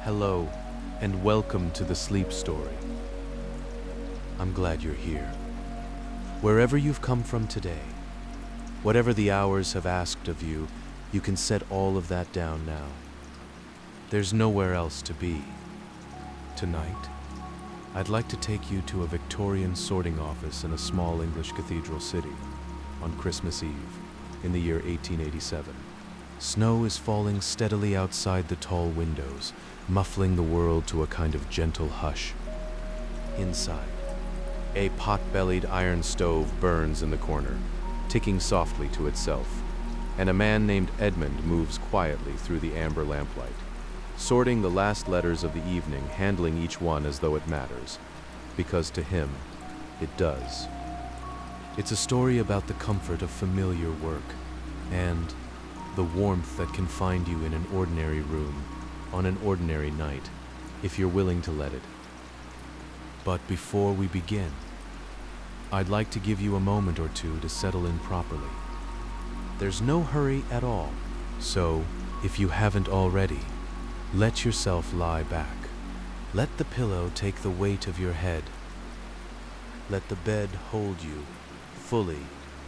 Hello, and welcome to the Sleep Story. I'm glad you're here. Wherever you've come from today, whatever the hours have asked of you, you can set all of that down now. There's nowhere else to be. Tonight, I'd like to take you to a Victorian sorting office in a small English cathedral city on Christmas Eve in the year 1887. Snow is falling steadily outside the tall windows, muffling the world to a kind of gentle hush. Inside, a pot-bellied iron stove burns in the corner, ticking softly to itself, and a man named Edmund moves quietly through the amber lamplight, sorting the last letters of the evening, handling each one as though it matters, because to him, it does. It's a story about the comfort of familiar work, and the warmth that can find you in an ordinary room, on an ordinary night, if you're willing to let it. But before we begin, I'd like to give you a moment or two to settle in properly. There's no hurry at all, so if you haven't already, let yourself lie back. Let the pillow take the weight of your head. Let the bed hold you, fully,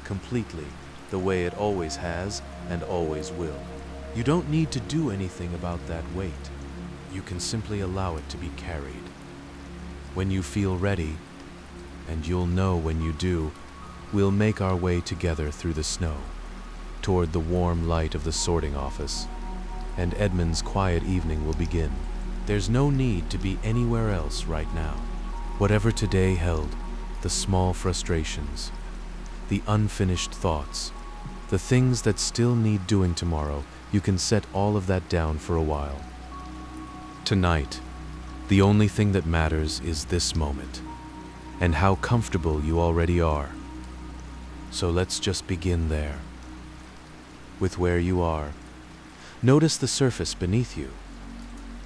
completely, the way it always has and always will. You don't need to do anything about that weight. You can simply allow it to be carried. When you feel ready, and you'll know when you do, we'll make our way together through the snow, toward the warm light of the sorting office, and Edmund's quiet evening will begin. There's no need to be anywhere else right now. Whatever today held, the small frustrations, the unfinished thoughts, the things that still need doing tomorrow, you can set all of that down for a while. Tonight, the only thing that matters is this moment, and how comfortable you already are. So let's just begin there, with where you are. Notice the surface beneath you,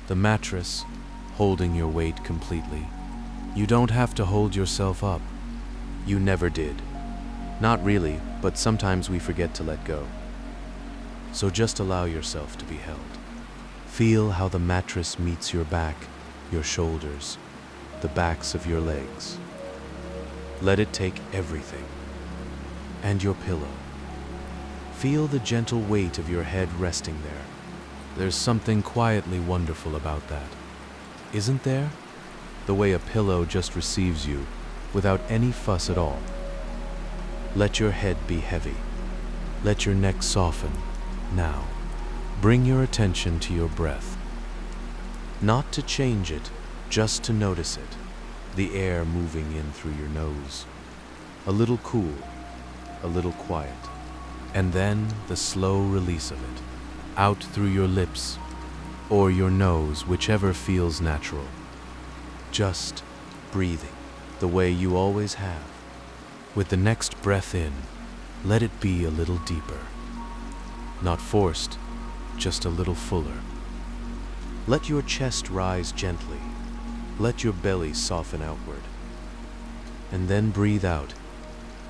the mattress holding your weight completely. You don't have to hold yourself up. You never did. Not really, but sometimes we forget to let go. So just allow yourself to be held. Feel how the mattress meets your back, your shoulders, the backs of your legs. Let it take everything. And your pillow. Feel the gentle weight of your head resting there. There's something quietly wonderful about that, isn't there? The way a pillow just receives you, without any fuss at all. Let your head be heavy. Let your neck soften. Now, bring your attention to your breath. Not to change it, just to notice it. The air moving in through your nose. A little cool, a little quiet. And then the slow release of it, out through your lips, or your nose, whichever feels natural. Just breathing, the way you always have. With the next breath in, let it be a little deeper. Not forced, just a little fuller. Let your chest rise gently. Let your belly soften outward. And then breathe out,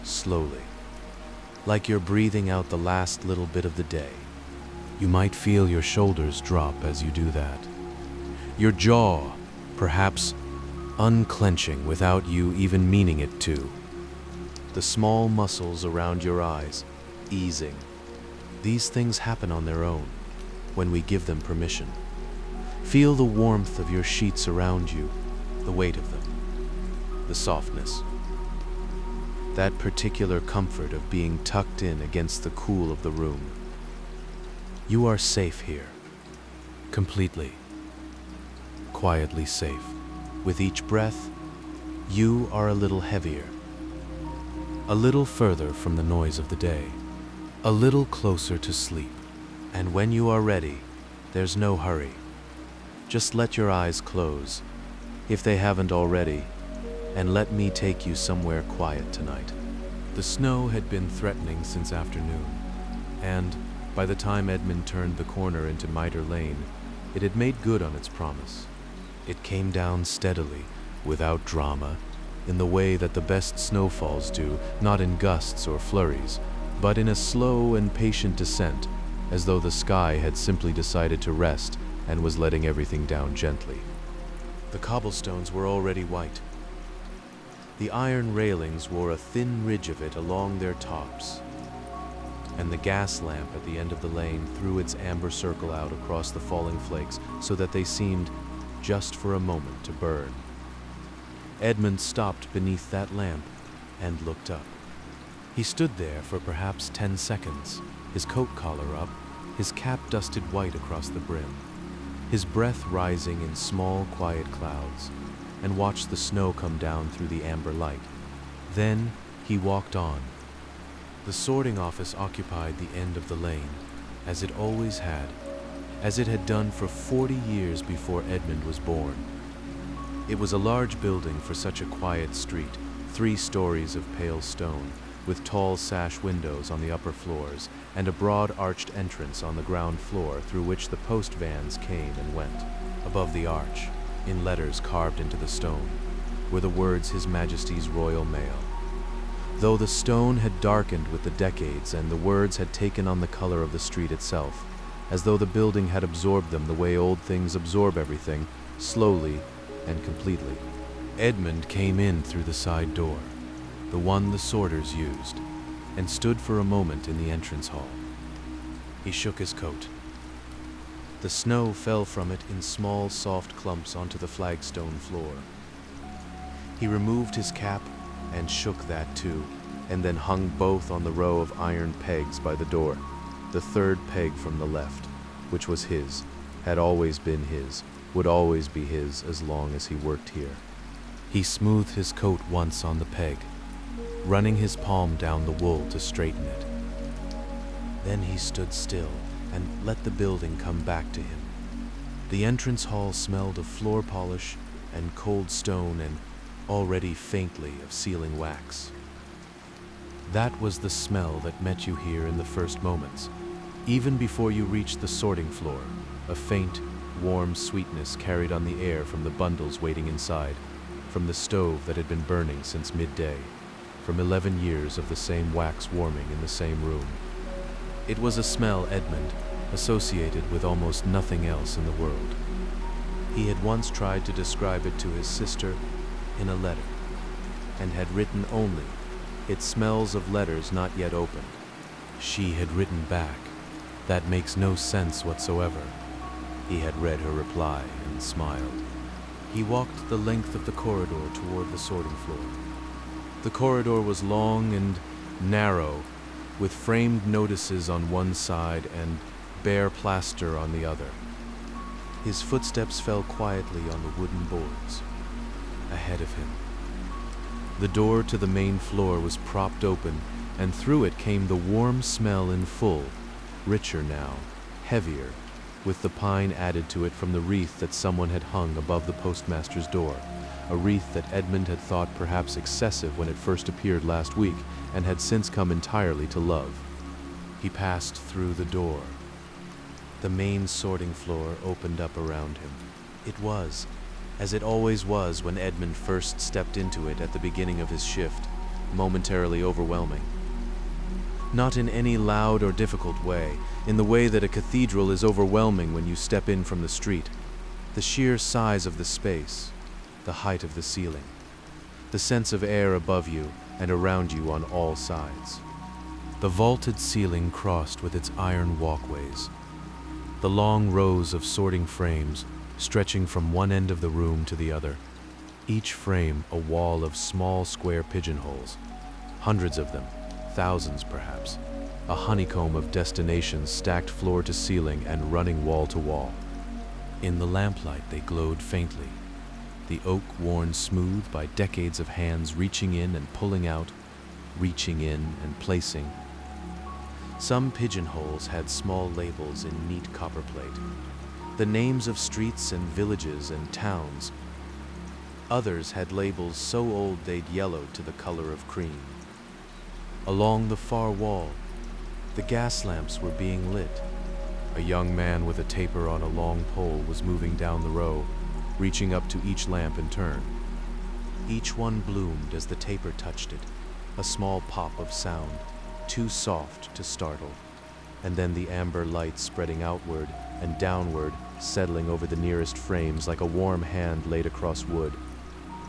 slowly, like you're breathing out the last little bit of the day. You might feel your shoulders drop as you do that. Your jaw, perhaps, unclenching without you even meaning it to. The small muscles around your eyes, easing. These things happen on their own, when we give them permission. Feel the warmth of your sheets around you, the weight of them, the softness. That particular comfort of being tucked in against the cool of the room. You are safe here, completely, quietly safe. With each breath, you are a little heavier, a little further from the noise of the day, a little closer to sleep. And when you are ready, there's no hurry. Just let your eyes close, if they haven't already, and let me take you somewhere quiet tonight. The snow had been threatening since afternoon, and by the time Edmund turned the corner into Mitre Lane, it had made good on its promise. It came down steadily, without drama, in the way that the best snowfalls do, not in gusts or flurries, but in a slow and patient descent, as though the sky had simply decided to rest and was letting everything down gently. The cobblestones were already white. The iron railings wore a thin ridge of it along their tops, and the gas lamp at the end of the lane threw its amber circle out across the falling flakes so that they seemed, just for a moment, to burn. Edmund stopped beneath that lamp and looked up. He stood there for perhaps 10 seconds, his coat collar up, his cap dusted white across the brim, his breath rising in small, quiet clouds, and watched the snow come down through the amber light. Then he walked on. The sorting office occupied the end of the lane, as it always had, as it had done for 40 years before Edmund was born. It was a large building for such a quiet street, 3 stories of pale stone, with tall sash windows on the upper floors, and a broad arched entrance on the ground floor through which the post vans came and went. Above the arch, in letters carved into the stone, were the words His Majesty's Royal Mail. Though the stone had darkened with the decades and the words had taken on the color of the street itself, as though the building had absorbed them the way old things absorb everything, slowly and completely. Edmund came in through the side door, the one the sorters used, and stood for a moment in the entrance hall. He shook his coat. The snow fell from it in small, soft clumps onto the flagstone floor. He removed his cap and shook that too, and then hung both on the row of iron pegs by the door. The third peg from the left, which was his, had always been his, would always be his as long as he worked here. He smoothed his coat once on the peg, running his palm down the wool to straighten it. Then he stood still and let the building come back to him. The entrance hall smelled of floor polish and cold stone and already faintly of sealing wax. That was the smell that met you here in the first moments, even before you reached the sorting floor, a faint, warm sweetness carried on the air from the bundles waiting inside, from the stove that had been burning since midday, from 11 years of the same wax warming in the same room. It was a smell Edmund associated with almost nothing else in the world. He had once tried to describe it to his sister in a letter, and had written only, "It smells of letters not yet opened." She had written back, "That makes no sense whatsoever." He had read her reply and smiled. He walked the length of the corridor toward the sorting floor. The corridor was long and narrow, with framed notices on one side and bare plaster on the other. His footsteps fell quietly on the wooden boards ahead of him. The door to the main floor was propped open, and through it came the warm smell in full, richer now, heavier, with the pine added to it from the wreath that someone had hung above the postmaster's door, a wreath that Edmund had thought perhaps excessive when it first appeared last week, and had since come entirely to love. He passed through the door. The main sorting floor opened up around him. It was, as it always was when Edmund first stepped into it at the beginning of his shift, momentarily overwhelming. Not in any loud or difficult way, in the way that a cathedral is overwhelming when you step in from the street. The sheer size of the space, the height of the ceiling, the sense of air above you and around you on all sides. The vaulted ceiling crossed with its iron walkways. The long rows of sorting frames stretching from one end of the room to the other, each frame a wall of small square pigeonholes, hundreds of them, thousands perhaps, a honeycomb of destinations stacked floor to ceiling and running wall to wall. In the lamplight they glowed faintly, the oak worn smooth by decades of hands reaching in and pulling out, reaching in and placing. Some pigeonholes had small labels in neat copperplate, the names of streets and villages and towns. Others had labels so old they'd yellowed to the color of cream. Along the far wall, the gas lamps were being lit. A young man with a taper on a long pole was moving down the row, reaching up to each lamp in turn. Each one bloomed as the taper touched it, a small pop of sound, too soft to startle. and then the amber light spreading outward and downward, settling over the nearest frames like a warm hand laid across wood.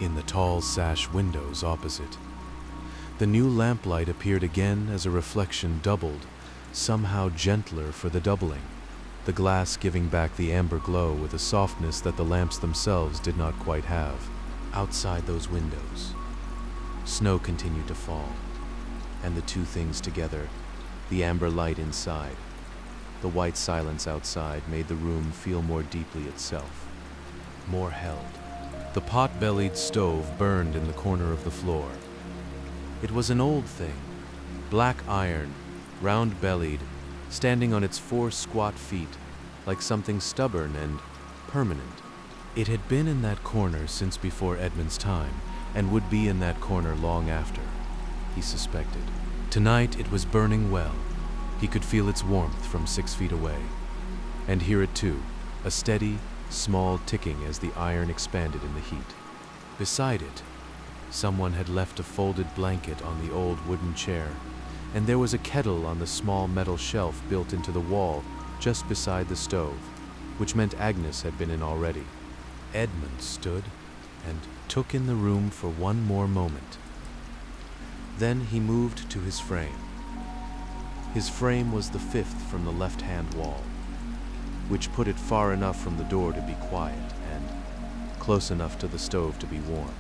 In the tall sash windows opposite, the new lamplight appeared again as a reflection doubled, somehow gentler for the doubling, the glass giving back the amber glow with a softness that the lamps themselves did not quite have. Outside those windows, snow continued to fall, and the two things together, the amber light inside, the white silence outside, made the room feel more deeply itself, more held. The pot-bellied stove burned in the corner of the floor. It was an old thing, black iron, round-bellied, standing on its 4 squat feet, like something stubborn and permanent. It had been in that corner since before Edmund's time, and would be in that corner long after, he suspected. Tonight it was burning well. He could feel its warmth from 6 feet away, and hear it too, a steady, small ticking as the iron expanded in the heat. Beside it, someone had left a folded blanket on the old wooden chair, and there was a kettle on the small metal shelf built into the wall just beside the stove, which meant Agnes had been in already. Edmund stood and took in the room for one more moment. Then he moved to his frame. His frame was the 5th from the left-hand wall, which put it far enough from the door to be quiet and close enough to the stove to be warm.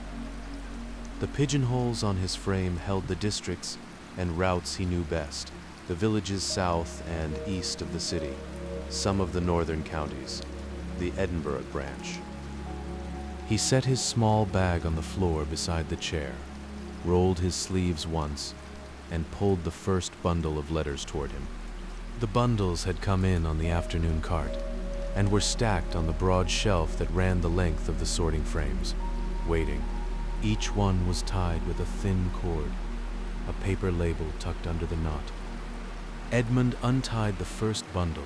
The pigeonholes on his frame held the districts and routes he knew best, the villages south and east of the city, some of the northern counties, the Edinburgh branch. He set his small bag on the floor beside the chair, rolled his sleeves once, and pulled the first bundle of letters toward him. The bundles had come in on the afternoon cart, and were stacked on the broad shelf that ran the length of the sorting frames, waiting. Each one was tied with a thin cord, a paper label tucked under the knot. Edmund untied the first bundle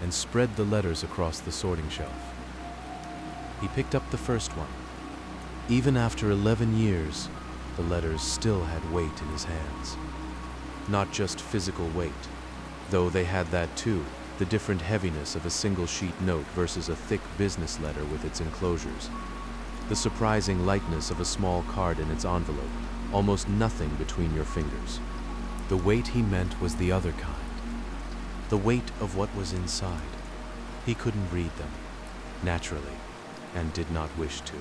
and spread the letters across the sorting shelf. He picked up the first one. Even after 11 years, the letters still had weight in his hands. Not just physical weight, though they had that too, the different heaviness of a single sheet note versus a thick business letter with its enclosures. The surprising lightness of a small card in its envelope, almost nothing between your fingers. The weight he meant was the other kind, the weight of what was inside. He couldn't read them, naturally, and did not wish to,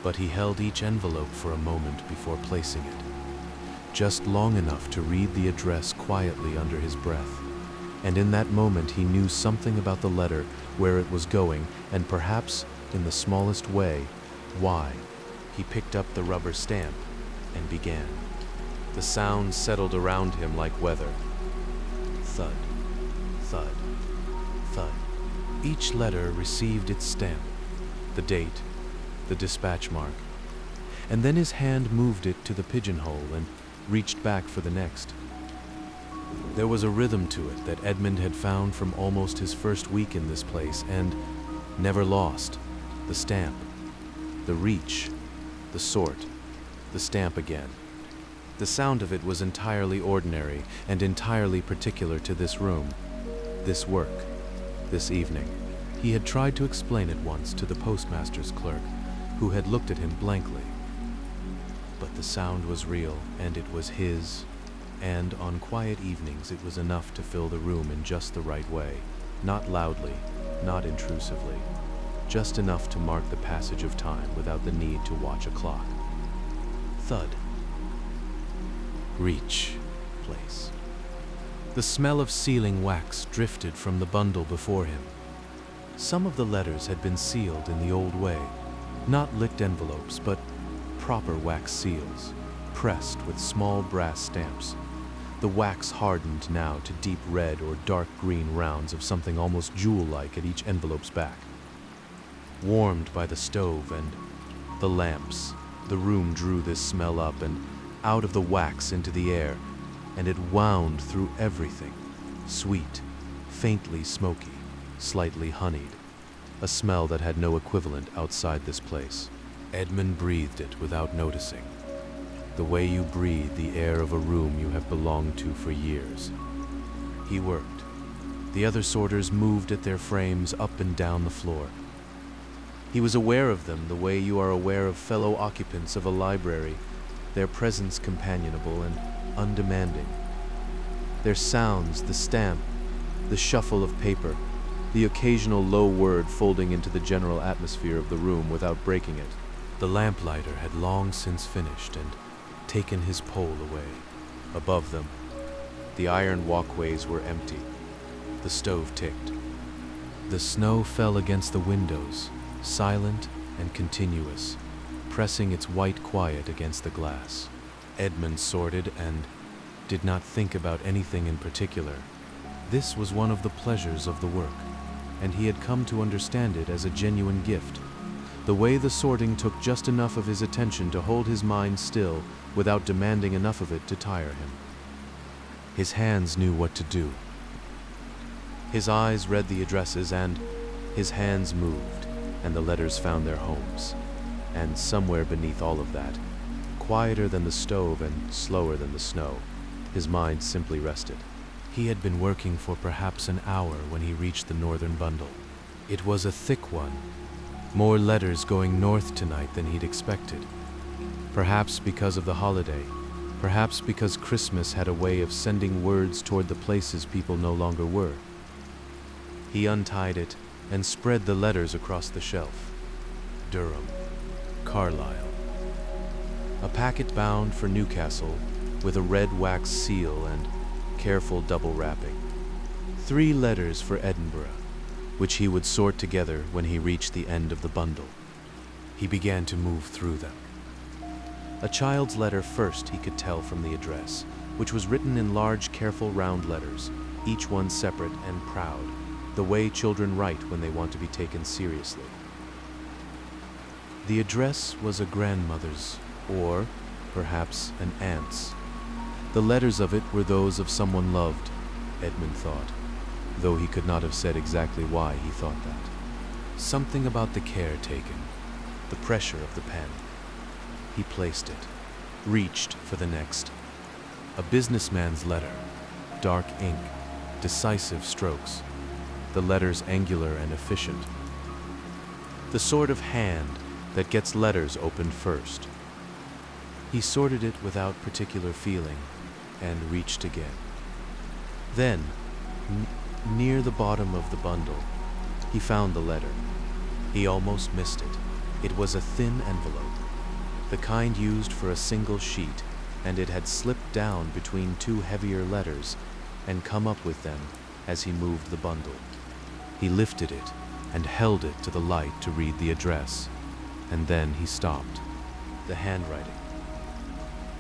but he held each envelope for a moment before placing it, just long enough to read the address quietly under his breath. And in that moment he knew something about the letter, where it was going, and perhaps, in the smallest way, why. He picked up the rubber stamp and began. The sound settled around him like weather. Thud, thud, thud. Each letter received its stamp, the date, the dispatch mark, and then his hand moved it to the pigeonhole and reached back for the next. There was a rhythm to it that Edmund had found from almost his first week in this place and never lost. The stamp, the reach, the sort, the stamp again. The sound of it was entirely ordinary and entirely particular to this room, this work, this evening. He had tried to explain it once to the postmaster's clerk, who had looked at him blankly. But the sound was real, and it was his, and on quiet evenings it was enough to fill the room in just the right way, not loudly, not intrusively, just enough to mark the passage of time without the need to watch a clock. Thud. Reach. Place. The smell of sealing wax drifted from the bundle before him. Some of the letters had been sealed in the old way, not licked envelopes, but proper wax seals, pressed with small brass stamps. The wax hardened now to deep red or dark green rounds of something almost jewel-like at each envelope's back. Warmed by the stove and the lamps, the room drew this smell up and out of the wax into the air, and it wound through everything, sweet, faintly smoky, slightly honeyed, a smell that had no equivalent outside this place. Edmund breathed it without noticing, the way you breathe the air of a room you have belonged to for years. He worked, The other sorters moved at their frames up and down the floor. He was aware of them the way you are aware of fellow occupants of a library, their presence companionable and undemanding. Their sounds, the stamp, the shuffle of paper, the occasional low word folding into the general atmosphere of the room without breaking it. The lamplighter had long since finished and taken his pole away. Above them, the iron walkways were empty. The stove ticked. The snow fell against the windows, silent and continuous, pressing its white quiet against the glass. Edmund sorted and did not think about anything in particular. This was one of the pleasures of the work, and he had come to understand it as a genuine gift. The way the sorting took just enough of his attention to hold his mind still without demanding enough of it to tire him. His hands knew what to do. His eyes read the addresses and his hands moved, and the letters found their homes. And somewhere beneath all of that, quieter than the stove and slower than the snow, his mind simply rested. He had been working for perhaps an hour when he reached the northern bundle. It was a thick one, more letters going north tonight than he'd expected. Perhaps because of the holiday, perhaps because Christmas had a way of sending words toward the places people no longer were. He untied it and spread the letters across the shelf. Durham, Carlisle. A packet bound for Newcastle with a red wax seal and careful double wrapping. 3 letters for Edinburgh, which he would sort together when he reached the end of the bundle. He began to move through them. A child's letter first, he could tell from the address, which was written in large, careful, round letters, each one separate and proud, the way children write when they want to be taken seriously. The address was a grandmother's, or perhaps an aunt's. The letters of it were those of someone loved, Edmund thought, though he could not have said exactly why he thought that. Something about the care taken, the pressure of the pen. He placed it, reached for the next. A businessman's letter, dark ink, decisive strokes, the letters angular and efficient. The sort of hand that gets letters opened first. He sorted it without particular feeling and reached again. Then, near the bottom of the bundle, he found the letter. He almost missed it. It was a thin envelope, the kind used for a single sheet, and it had slipped down between 2 heavier letters and come up with them as he moved the bundle. He lifted it and held it to the light to read the address, and then he stopped. The handwriting.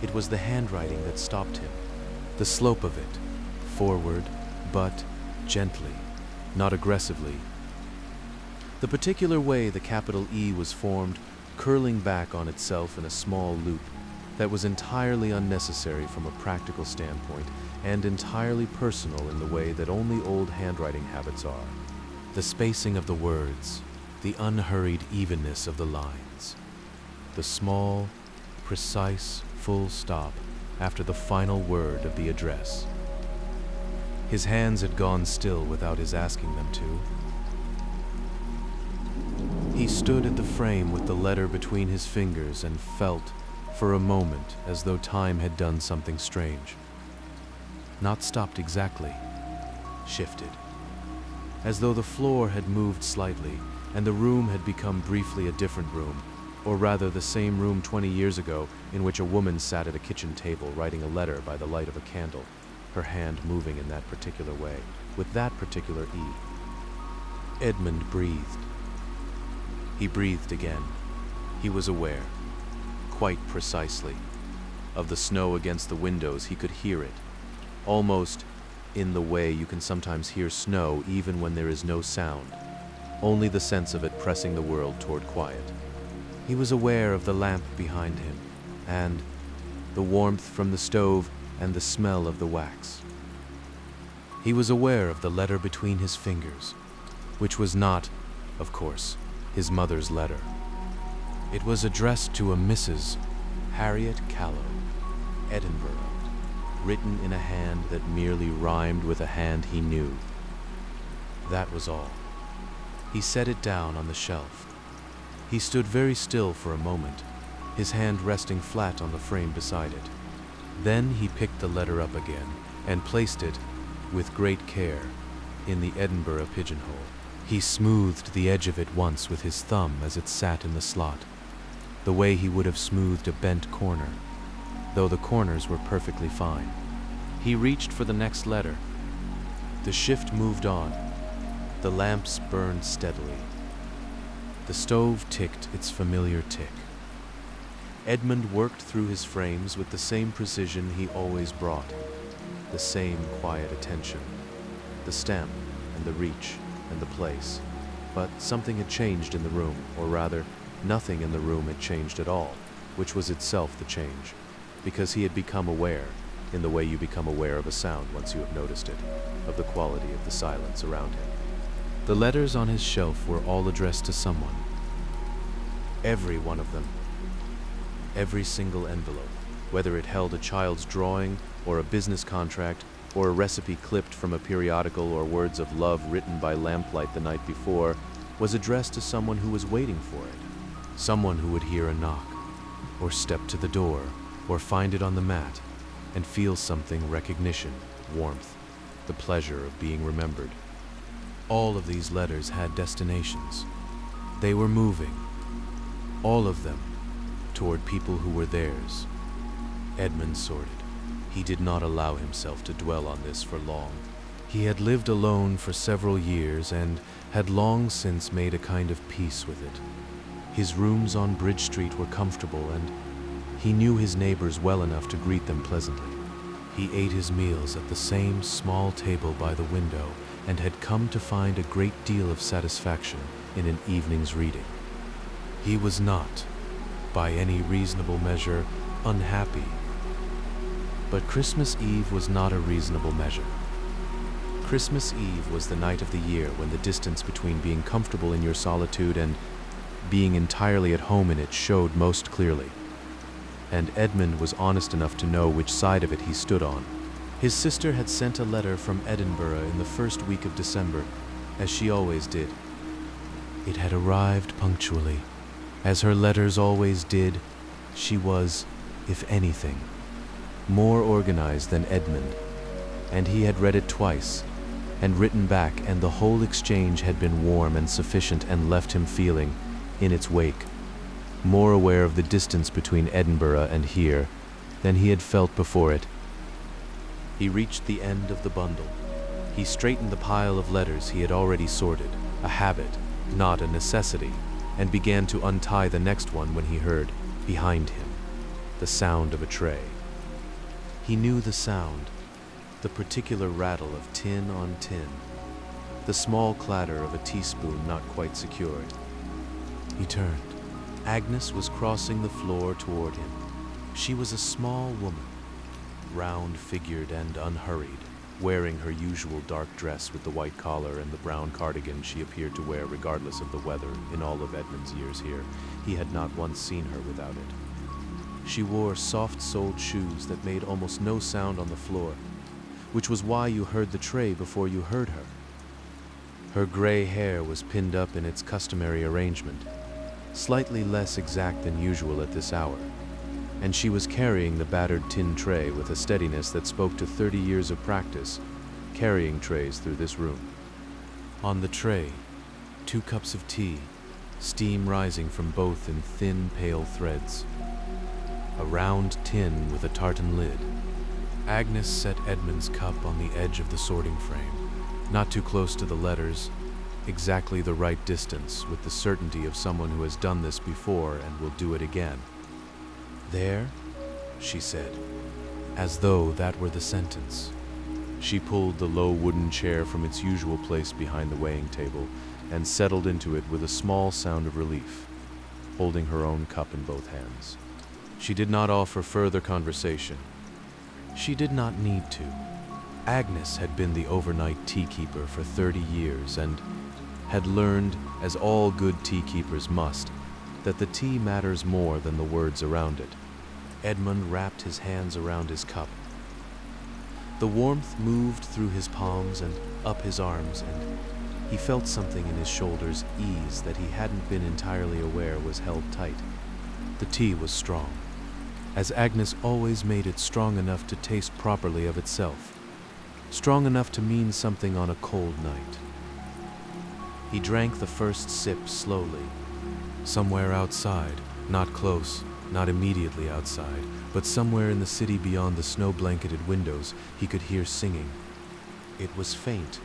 It was the handwriting that stopped him. The slope of it, forward, but gently, not aggressively. The particular way the capital E was formed, curling back on itself in a small loop, that was entirely unnecessary from a practical standpoint and entirely personal in the way that only old handwriting habits are. The spacing of the words, the unhurried evenness of the lines, the small, precise full stop after the final word of the address. His hands had gone still without his asking them to. He stood at the frame with the letter between his fingers and felt, for a moment, as though time had done something strange. Not stopped exactly, shifted. As though the floor had moved slightly, and the room had become briefly a different room, or rather the same room 20 years ago in which a woman sat at a kitchen table writing a letter by the light of a candle, her hand moving in that particular way, with that particular E. Edmund breathed. He breathed again. He was aware, quite precisely, of the snow against the windows. He could hear it, almost in the way you can sometimes hear snow even when there is no sound, only the sense of it pressing the world toward quiet. He was aware of the lamp behind him, and the warmth from the stove and the smell of the wax. He was aware of the letter between his fingers, which was not, of course, his mother's letter. It was addressed to a Mrs. Harriet Callow, Edinburgh, written in a hand that merely rhymed with a hand he knew. That was all. He set it down on the shelf. He stood very still for a moment, his hand resting flat on the frame beside it. Then he picked the letter up again and placed it, with great care, in the Edinburgh pigeonhole. He smoothed the edge of it once with his thumb as it sat in the slot, the way he would have smoothed a bent corner, though the corners were perfectly fine. He reached for the next letter. The shift moved on. The lamps burned steadily. The stove ticked its familiar tick. Edmund worked through his frames with the same precision he always brought, the same quiet attention, the stamp and the reach and the place. But something had changed in the room, or rather, nothing in the room had changed at all, which was itself the change, because he had become aware, in the way you become aware of a sound once you have noticed it, of the quality of the silence around him. The letters on his shelf were all addressed to someone. Every one of them. Every single envelope, whether it held a child's drawing, or a business contract, or a recipe clipped from a periodical, or words of love written by lamplight the night before, was addressed to someone who was waiting for it. Someone who would hear a knock, or step to the door, or find it on the mat, and feel something: recognition, warmth, the pleasure of being remembered. All of these letters had destinations. They were moving, all of them, toward people who were theirs. Edmund sorted. He did not allow himself to dwell on this for long. He had lived alone for several years and had long since made a kind of peace with it. His rooms on Bridge Street were comfortable, and he knew his neighbors well enough to greet them pleasantly. He ate his meals at the same small table by the window and had come to find a great deal of satisfaction in an evening's reading. He was not, by any reasonable measure, unhappy. But Christmas Eve was not a reasonable measure. Christmas Eve was the night of the year when the distance between being comfortable in your solitude and being entirely at home in it showed most clearly. And Edmund was honest enough to know which side of it he stood on. His sister had sent a letter from Edinburgh in the first week of December, as she always did. It had arrived punctually. As her letters always did, she was, if anything, more organized than Edmund, and he had read it twice, and written back, and the whole exchange had been warm and sufficient and left him feeling, in its wake, more aware of the distance between Edinburgh and here than he had felt before it. He reached the end of the bundle. He straightened the pile of letters he had already sorted, a habit, not a necessity, and began to untie the next one when he heard, behind him, the sound of a tray. He knew the sound, the particular rattle of tin on tin, the small clatter of a teaspoon not quite secured. He turned. Agnes was crossing the floor toward him. She was a small woman, round-figured and unhurried, wearing her usual dark dress with the white collar and the brown cardigan she appeared to wear regardless of the weather. In all of Edmund's years here, he had not once seen her without it. She wore soft-soled shoes that made almost no sound on the floor, which was why you heard the tray before you heard her. Her gray hair was pinned up in its customary arrangement, slightly less exact than usual at this hour, and she was carrying the battered tin tray with a steadiness that spoke to 30 years of practice, carrying trays through this room. On the tray, 2 cups of tea, steam rising from both in thin, pale threads. A round tin with a tartan lid. Agnes set Edmund's cup on the edge of the sorting frame, not too close to the letters, exactly the right distance, with the certainty of someone who has done this before and will do it again. "There," she said, as though that were the sentence. She pulled the low wooden chair from its usual place behind the weighing table and settled into it with a small sound of relief, holding her own cup in both hands. She did not offer further conversation. She did not need to. Agnes had been the overnight tea-keeper for 30 years and had learned, as all good tea-keepers must, that the tea matters more than the words around it. Edmund wrapped his hands around his cup. The warmth moved through his palms and up his arms, and He felt something in his shoulders ease that he hadn't been entirely aware was held tight. The tea was strong, as Agnes always made it strong enough to taste properly of itself, strong enough to mean something on a cold night. He drank the first sip slowly. Somewhere outside, not close, not immediately outside, but somewhere in the city beyond the snow-blanketed windows, he could hear singing. It was faint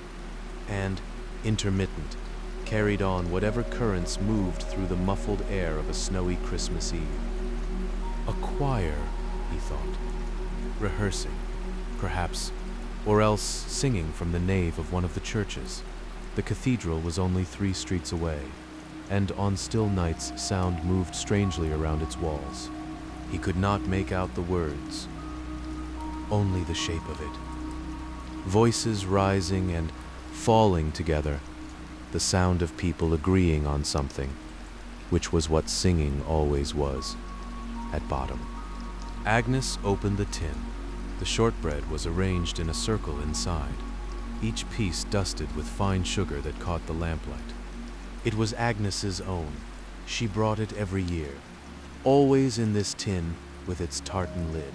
and intermittent, carried on whatever currents moved through the muffled air of a snowy Christmas Eve. A choir, he thought, rehearsing, perhaps, or else singing from the nave of one of the churches. The cathedral was only 3 streets away, and on still nights sound moved strangely around its walls. He could not make out the words, only the shape of it. Voices rising and falling together, the sound of people agreeing on something, which was what singing always was, at bottom. Agnes opened the tin. The shortbread was arranged in a circle inside, each piece dusted with fine sugar that caught the lamplight. It was Agnes's own. She brought it every year, always in this tin with its tartan lid.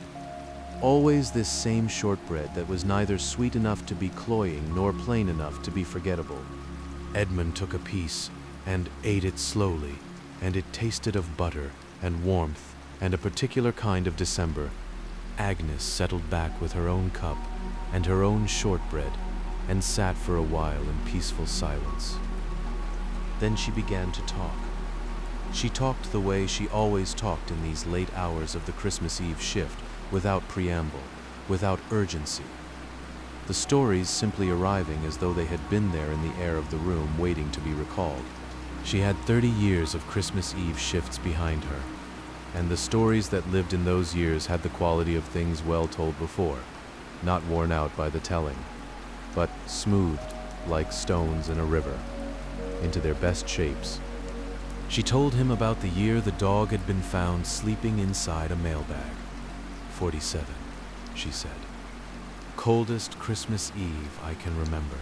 Always this same shortbread that was neither sweet enough to be cloying nor plain enough to be forgettable. Edmund took a piece and ate it slowly, and it tasted of butter and warmth and a particular kind of December. Agnes settled back with her own cup and her own shortbread and sat for a while in peaceful silence. Then she began to talk. She talked the way she always talked in these late hours of the Christmas Eve shift, without preamble, without urgency. The stories simply arriving as though they had been there in the air of the room waiting to be recalled. She had 30 years of Christmas Eve shifts behind her, and the stories that lived in those years had the quality of things well told before, not worn out by the telling, but smoothed like stones in a river, into their best shapes. She told him about the year the dog had been found sleeping inside a mailbag. 47, she said. Coldest Christmas Eve I can remember.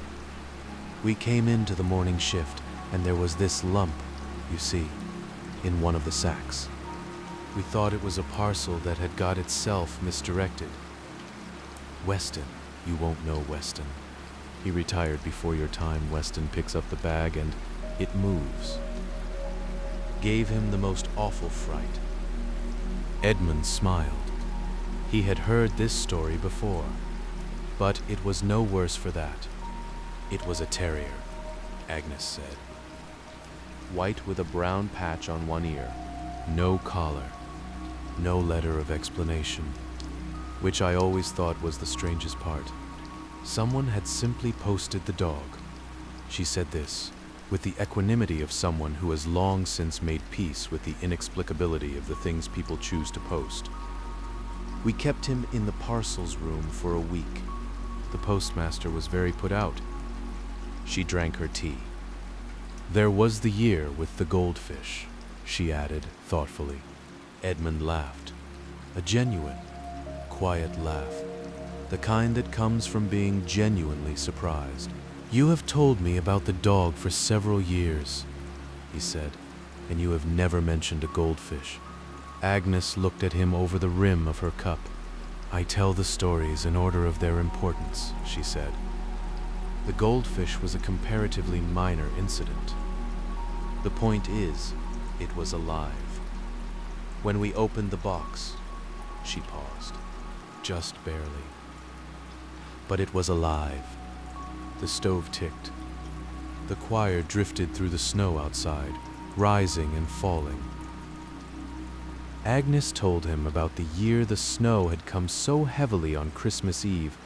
We came into the morning shift, and there was this lump, you see, in one of the sacks. We thought it was a parcel that had got itself misdirected. Weston, you won't know Weston. He retired before your time. Weston picks up the bag and it moves. Gave him the most awful fright. Edmund smiled. He had heard this story before, but it was no worse for that. It was a terrier, Agnes said. White with a brown patch on one ear, no collar, no letter of explanation, which I always thought was the strangest part. Someone had simply posted the dog. She said this with the equanimity of someone who has long since made peace with the inexplicability of the things people choose to post. We kept him in the parcels room for a week. The postmaster was very put out. She drank her tea. There was the year with the goldfish, she added thoughtfully. Edmund laughed. A genuine, quiet laugh. The kind that comes from being genuinely surprised. You have told me about the dog for several years, he said, and you have never mentioned a goldfish. Agnes looked at him over the rim of her cup. I tell the stories in order of their importance, she said. The goldfish was a comparatively minor incident. The point is, it was alive. When we opened the box, she paused, just barely. But it was alive. The stove ticked. The choir drifted through the snow outside, rising and falling. Agnes told him about the year the snow had come so heavily on Christmas Eve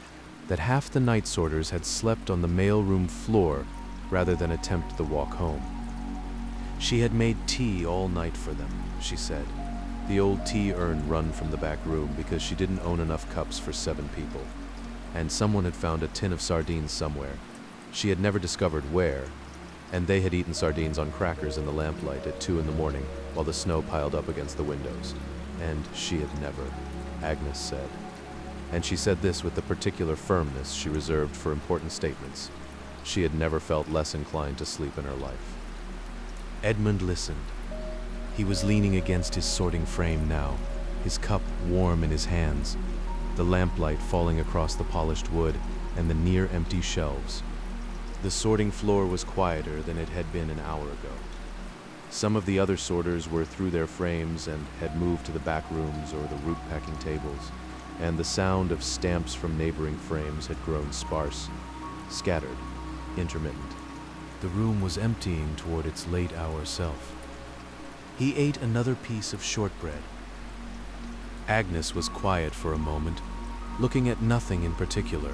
that half the night sorters had slept on the mailroom floor rather than attempt the walk home. She had made tea all night for them, she said, the old tea urn run from the back room because she didn't own enough cups for 7 people. And someone had found a tin of sardines somewhere. She had never discovered where, and they had eaten sardines on crackers in the lamplight at 2 in the morning while the snow piled up against the windows. And she had never, Agnes said. And she said this with the particular firmness she reserved for important statements. She had never felt less inclined to sleep in her life. Edmund listened. He was leaning against his sorting frame now, his cup warm in his hands, the lamplight falling across the polished wood and the near-empty shelves. The sorting floor was quieter than it had been an hour ago. Some of the other sorters were through their frames and had moved to the back rooms or the root-packing tables, and the sound of stamps from neighboring frames had grown sparse, scattered, intermittent. The room was emptying toward its late-hour self. He ate another piece of shortbread. Agnes was quiet for a moment, looking at nothing in particular,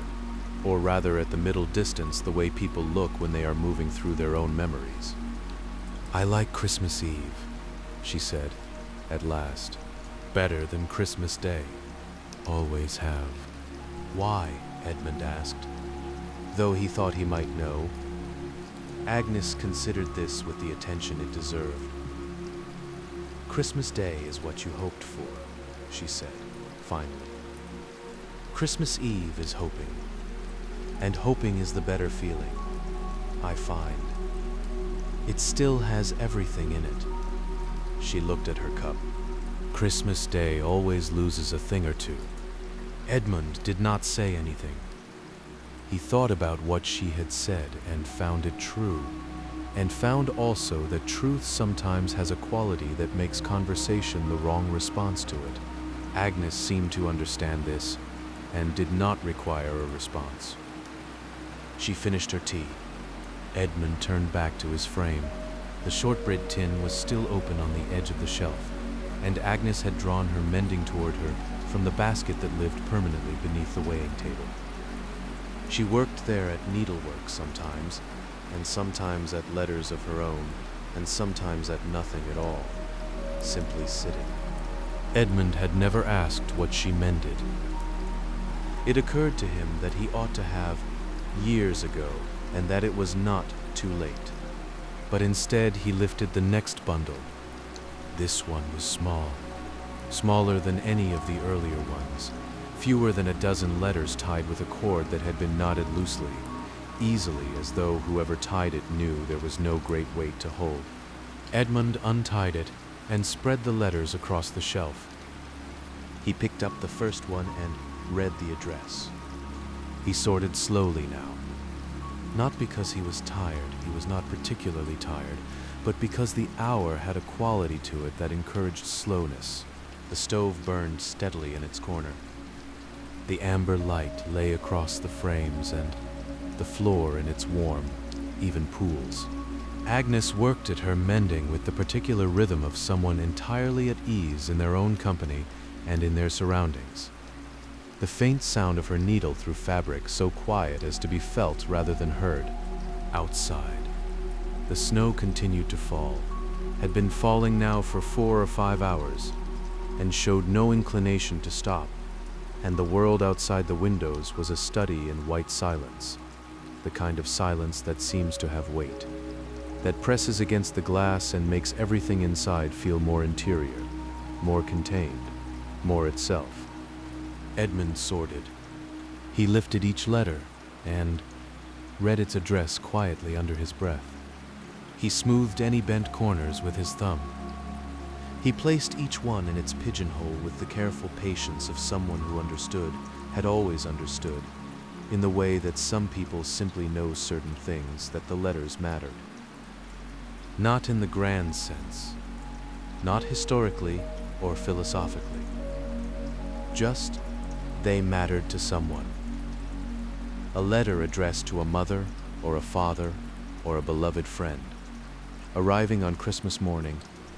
or rather at the middle distance the way people look when they are moving through their own memories. "I like Christmas Eve," she said, at last. "Better than Christmas Day. Always have." "Why?" Edmund asked, though he thought he might know. Agnes considered this with the attention it deserved. "Christmas Day is what you hoped for," she said, finally. "Christmas Eve is hoping, and hoping is the better feeling, I find. It still has everything in it." She looked at her cup. "Christmas Day always loses a thing or two." Edmund did not say anything. He thought about what she had said and found it true, and found also that truth sometimes has a quality that makes conversation the wrong response to it. Agnes seemed to understand this and did not require a response. She finished her tea. Edmund turned back to his frame. The shortbread tin was still open on the edge of the shelf, and Agnes had drawn her mending toward her from the basket that lived permanently beneath the weighing table. She worked there at needlework sometimes, and sometimes at letters of her own, and sometimes at nothing at all, simply sitting. Edmund had never asked what she mended. It occurred to him that he ought to have years ago, and that it was not too late. But instead he lifted the next bundle. This one was small, smaller than any of the earlier ones, fewer than a dozen letters tied with a cord that had been knotted loosely, easily, as though whoever tied it knew there was no great weight to hold. Edmund untied it and spread the letters across the shelf. He picked up the first one and read the address. He sorted slowly now. Not because he was tired, he was not particularly tired, but because the hour had a quality to it that encouraged slowness. The stove burned steadily in its corner. The amber light lay across the frames and the floor in its warm, even pools. Agnes worked at her mending with the particular rhythm of someone entirely at ease in their own company and in their surroundings. The faint sound of her needle through fabric so quiet as to be felt rather than heard. Outside, the snow continued to fall, had been falling now for 4 or 5 hours, and showed no inclination to stop, and the world outside the windows was a study in white silence, the kind of silence that seems to have weight, that presses against the glass and makes everything inside feel more interior, more contained, more itself. Edmund sorted. He lifted each letter and read its address quietly under his breath. He smoothed any bent corners with his thumb. He placed each one in its pigeonhole with the careful patience of someone who understood, had always understood, in the way that some people simply know certain things, that the letters mattered. Not in the grand sense, not historically or philosophically. Just they mattered to someone. A letter addressed to a mother or a father or a beloved friend, arriving on Christmas morning,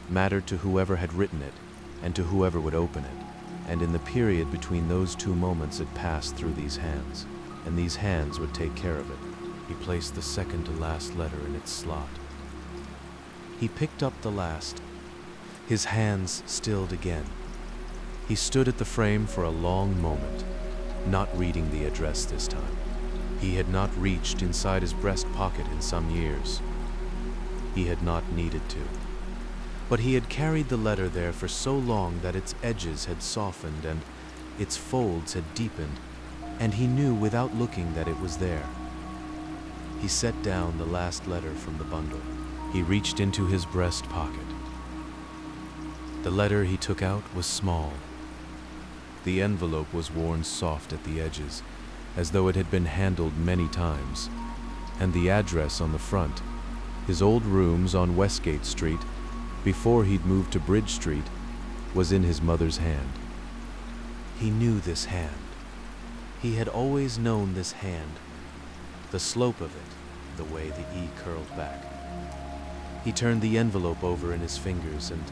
mattered to whoever had written it and to whoever would open it, and in the period between those two moments it passed through these hands, and these hands would take care of it. He placed the second to last letter in its slot. He picked up the last. His hands stilled again. He stood at the frame for a long moment, not reading the address this time. He had not reached inside his breast pocket in some years. He had not needed to. But he had carried the letter there for so long that its edges had softened and its folds had deepened, and he knew without looking that it was there. He set down the last letter from the bundle. He reached into his breast pocket. The letter he took out was small. The envelope was worn soft at the edges, as though it had been handled many times, and the address on the front, his old rooms on Westgate Street, before he'd moved to Bridge Street, was in his mother's hand. He knew this hand. He had always known this hand, the slope of it, the way the E curled back. He turned the envelope over in his fingers and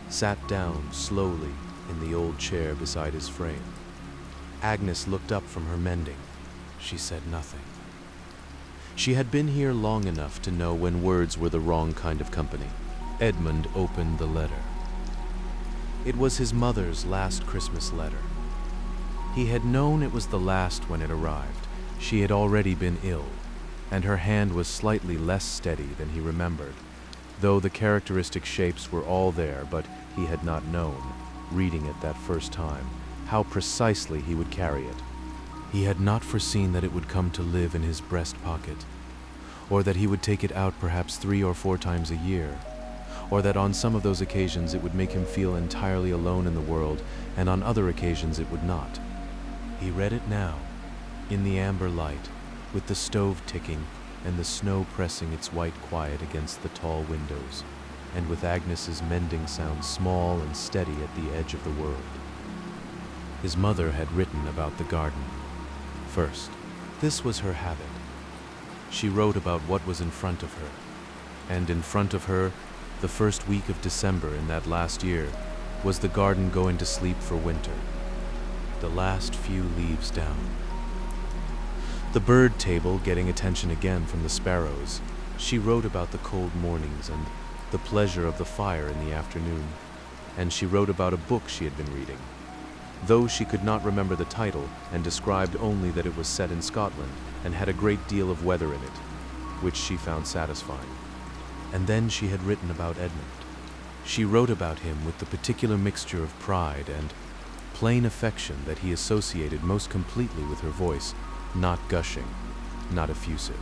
sat down slowly in the old chair beside his frame. Agnes looked up from her mending. She said nothing. She had been here long enough to know when words were the wrong kind of company. Edmund opened the letter. It was his mother's last Christmas letter. He had known it was the last when it arrived. She had already been ill, and her hand was slightly less steady than he remembered, though the characteristic shapes were all there, but he had not known, reading it that first time, how precisely he would carry it. He had not foreseen that it would come to live in his breast pocket, or that he would take it out perhaps 3 or 4 times a year, or that on some of those occasions it would make him feel entirely alone in the world, and on other occasions it would not. He read it now, in the amber light, with the stove ticking and the snow pressing its white quiet against the tall windows, and with Agnes's mending sound small and steady at the edge of the world. His mother had written about the garden. First, this was her habit. She wrote about what was in front of her, and in front of her, the first week of December in that last year, was the garden going to sleep for winter, the last few leaves down. The bird table getting attention again from the sparrows, she wrote about the cold mornings and the pleasure of the fire in the afternoon, and she wrote about a book she had been reading, though she could not remember the title and described only that it was set in Scotland and had a great deal of weather in it, which she found satisfying. And then she had written about Edmund. She wrote about him with the particular mixture of pride and plain affection that he associated most completely with her voice, not gushing, not effusive,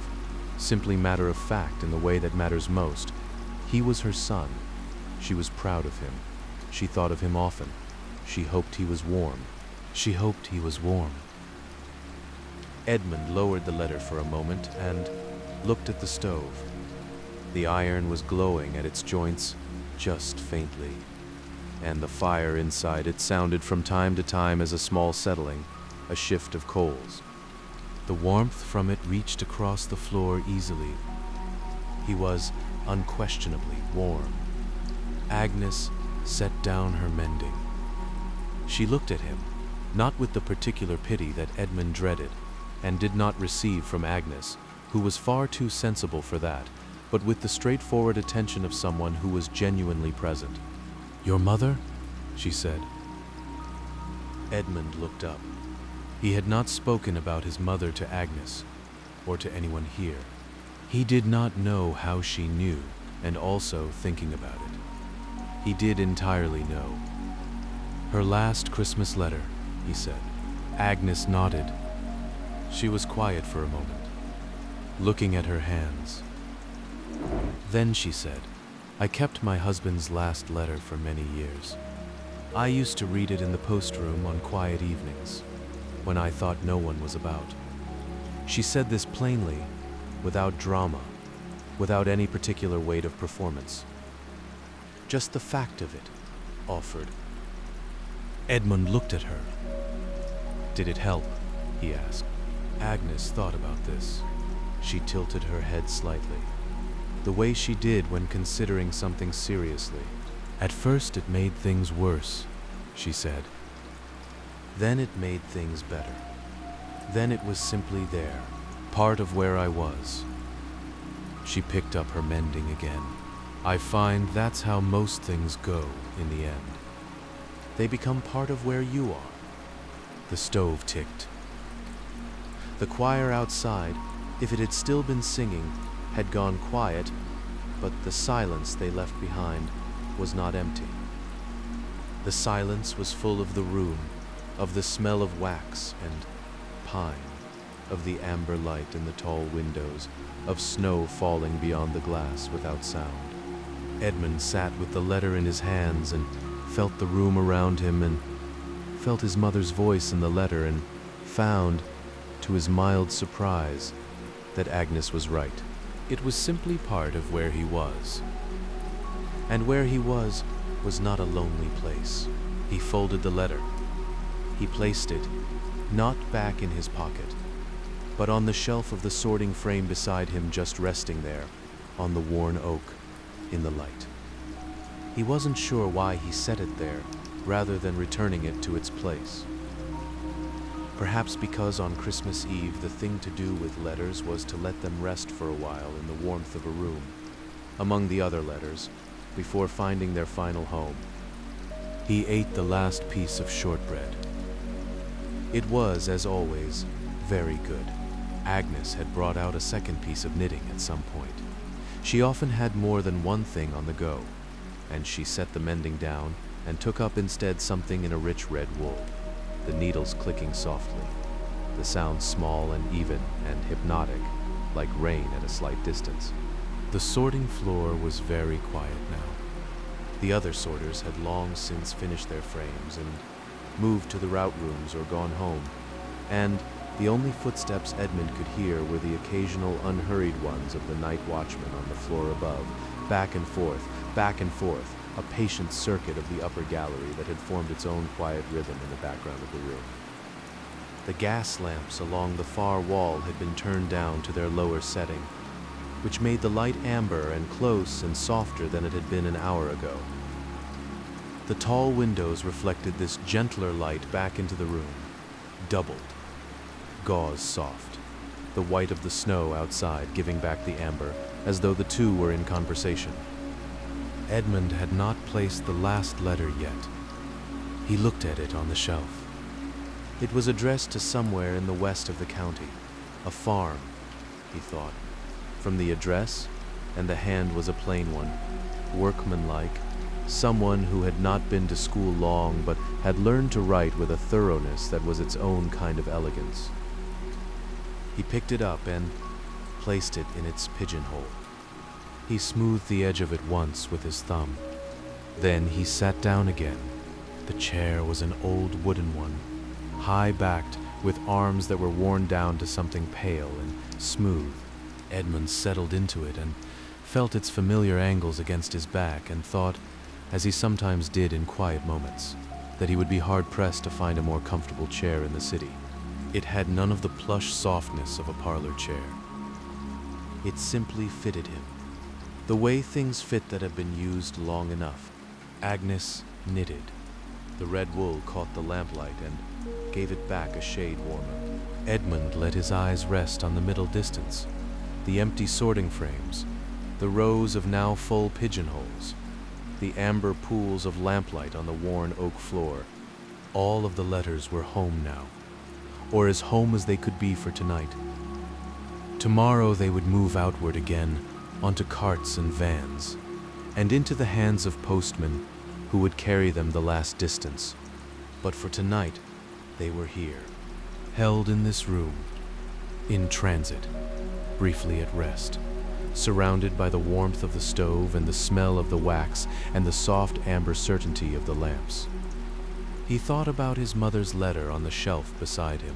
simply matter of fact in the way that matters most. He was her son. She was proud of him. She thought of him often. She hoped he was warm. She hoped he was warm. Edmund lowered the letter for a moment and looked at the stove. The iron was glowing at its joints just faintly, and the fire inside it sounded from time to time as a small settling, a shift of coals. The warmth from it reached across the floor easily. He was unquestionably warm. Agnes set down her mending. She looked at him, not with the particular pity that Edmund dreaded, and did not receive from Agnes, who was far too sensible for that, but with the straightforward attention of someone who was genuinely present. "Your mother?" she said. Edmund looked up. He had not spoken about his mother to Agnes, or to anyone here. He did not know how she knew, and also thinking about it. He did entirely know. "Her last Christmas letter," he said. Agnes nodded. She was quiet for a moment, looking at her hands. Then she said, "I kept my husband's last letter for many years. I used to read it in the post room on quiet evenings, when I thought no one was about." She said this plainly, without drama, without any particular weight of performance. Just the fact of it offered. Edmund looked at her. "Did it help?" he asked. Agnes thought about this. She tilted her head slightly, the way she did when considering something seriously. "At first it made things worse," she said. "Then it made things better. Then it was simply there, part of where I was." She picked up her mending again. "I find that's how most things go in the end. They become part of where you are." The stove ticked. The choir outside, if it had still been singing, had gone quiet, but the silence they left behind was not empty. The silence was full of the room, of the smell of wax and pine, of the amber light in the tall windows, of snow falling beyond the glass without sound. Edmund sat with the letter in his hands and felt the room around him and felt his mother's voice in the letter and found, to his mild surprise, that Agnes was right. It was simply part of where he was. And where he was not a lonely place. He folded the letter. He placed it, not back in his pocket, but on the shelf of the sorting frame beside him, just resting there, on the worn oak, in the light. He wasn't sure why he set it there, rather than returning it to its place. Perhaps because on Christmas Eve the thing to do with letters was to let them rest for a while in the warmth of a room, among the other letters, before finding their final home. He ate the last piece of shortbread. It was, as always, very good. Agnes had brought out a second piece of knitting at some point. She often had more than one thing on the go, and she set the mending down and took up instead something in a rich red wool, the needles clicking softly, the sound small and even and hypnotic, like rain at a slight distance. The sorting floor was very quiet now. The other sorters had long since finished their frames and moved to the route rooms or gone home, and the only footsteps Edmund could hear were the occasional unhurried ones of the night watchman on the floor above, back and forth, a patient circuit of the upper gallery that had formed its own quiet rhythm in the background of the room. The gas lamps along the far wall had been turned down to their lower setting, which made the light amber and close and softer than it had been an hour ago. The tall windows reflected this gentler light back into the room, doubled, gauze soft, the white of the snow outside giving back the amber, as though the two were in conversation. Edmund had not placed the last letter yet. He looked at it on the shelf. It was addressed to somewhere in the west of the county, a farm, he thought. From the address, and the hand was a plain one, workmanlike, someone who had not been to school long but had learned to write with a thoroughness that was its own kind of elegance. He picked it up and placed it in its pigeonhole. He smoothed the edge of it once with his thumb. Then he sat down again. The chair was an old wooden one, high-backed, with arms that were worn down to something pale and smooth. Edmund settled into it and felt its familiar angles against his back and thought, as he sometimes did in quiet moments, that he would be hard-pressed to find a more comfortable chair in the city. It had none of the plush softness of a parlor chair. It simply fitted him, the way things fit that have been used long enough. Agnes knitted. The red wool caught the lamplight and gave it back a shade warmer. Edmund let his eyes rest on the middle distance, the empty sorting frames, the rows of now full pigeonholes, the amber pools of lamplight on the worn oak floor. All of the letters were home now, or as home as they could be for tonight. Tomorrow they would move outward again, onto carts and vans, and into the hands of postmen who would carry them the last distance. But for tonight, they were here, held in this room, in transit, briefly at rest, surrounded by the warmth of the stove and the smell of the wax and the soft amber certainty of the lamps. He thought about his mother's letter on the shelf beside him.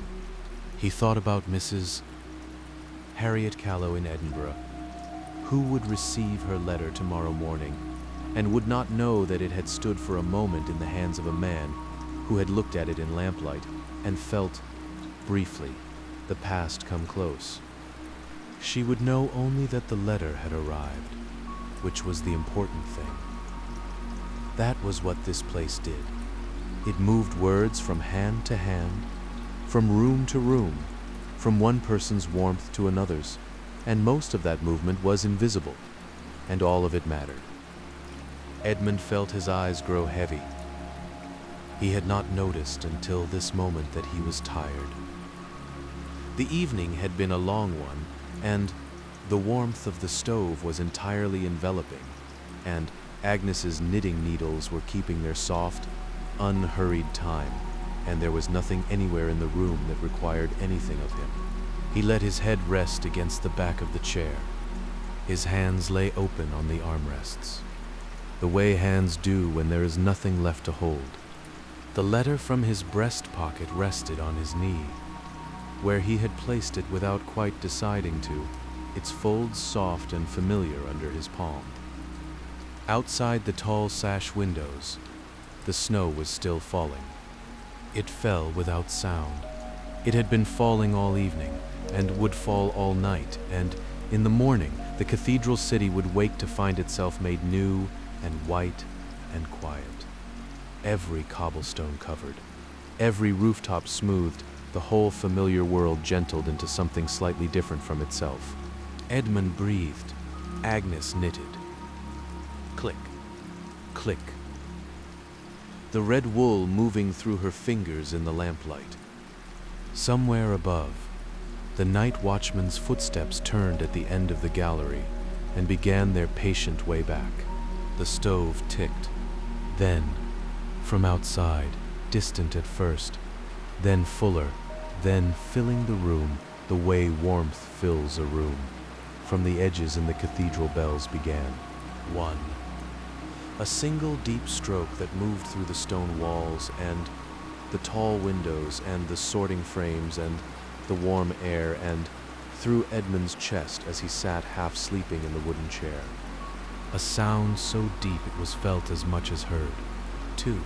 He thought about Mrs. Harriet Callow in Edinburgh, who would receive her letter tomorrow morning and would not know that it had stood for a moment in the hands of a man who had looked at it in lamplight and felt, briefly, the past come close. She would know only that the letter had arrived, which was the important thing. That was what this place did. It moved words from hand to hand, from room to room, from one person's warmth to another's, and most of that movement was invisible, and all of it mattered. Edmund felt his eyes grow heavy. He had not noticed until this moment that he was tired. The evening had been a long one, and the warmth of the stove was entirely enveloping, and Agnes's knitting needles were keeping their soft, unhurried time, and there was nothing anywhere in the room that required anything of him. He let his head rest against the back of the chair. His hands lay open on the armrests, the way hands do when there is nothing left to hold. The letter from his breast pocket rested on his knee, where he had placed it without quite deciding to, its folds soft and familiar under his palm. Outside the tall sash windows, the snow was still falling. It fell without sound. It had been falling all evening, and would fall all night, and in the morning the cathedral city would wake to find itself made new and white and quiet. Every cobblestone covered, every rooftop smoothed, the whole familiar world gentled into something slightly different from itself. Edmund breathed. Agnes knitted. Click, click. The red wool moving through her fingers in the lamplight. Somewhere above, the night watchman's footsteps turned at the end of the gallery and began their patient way back. The stove ticked. Then, from outside, distant at first, then fuller, then filling the room the way warmth fills a room. From the edges in the cathedral bells began. 1. A single deep stroke that moved through the stone walls and the tall windows and the sorting frames and the warm air and through Edmund's chest as he sat half sleeping in the wooden chair. A sound so deep it was felt as much as heard. 2.